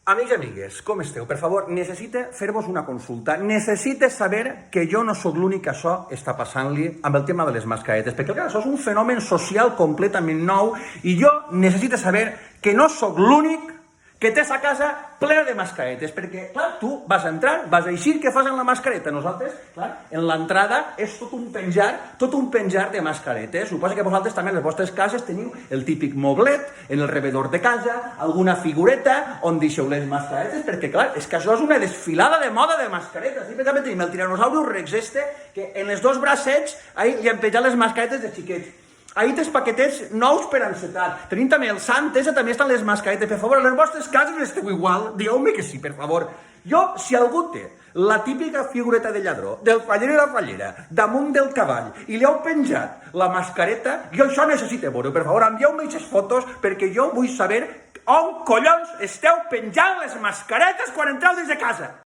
Amics i amigues, com esteu? Per favor, necessite fer-vos una consulta. Necessite saber que jo no sóc l'únic que això està passant-li amb el tema de les mascaretes, perquè clar, això és un fenomen social completament nou i jo necessite saber que no sóc l'únic que tens a casa plena de mascaretes, perquè, clar, tu vas entrar, vas eixir, què fas amb la mascareta? Nosaltres, clar, en l'entrada és tot un penjar de mascaretes. Suposo que vosaltres també a les vostres cases teniu el típic moblet en el rebedor de casa, alguna figureta on deixeu les mascaretes, perquè, clar, és que això és una desfilada de moda de mascaretes. I també tenim el Tyrannosaurus Rex que en els dos bracets li han penjat les mascaretes de xiquets. Ahí tens paquetets nous per encetar. Tenim també el Santes, també estan les mascaretes. Per favor, a les vostres cases esteu igual? Digueu-me que sí, per favor. Jo, si algú té la típica figureta de lladró, del faller i la fallera, damunt del cavall, i li heu penjat la mascareta, jo això necessito veure. Per favor, envieu-me aquestes fotos perquè jo vull saber on collons esteu penjant les mascaretes quan entreu des de casa.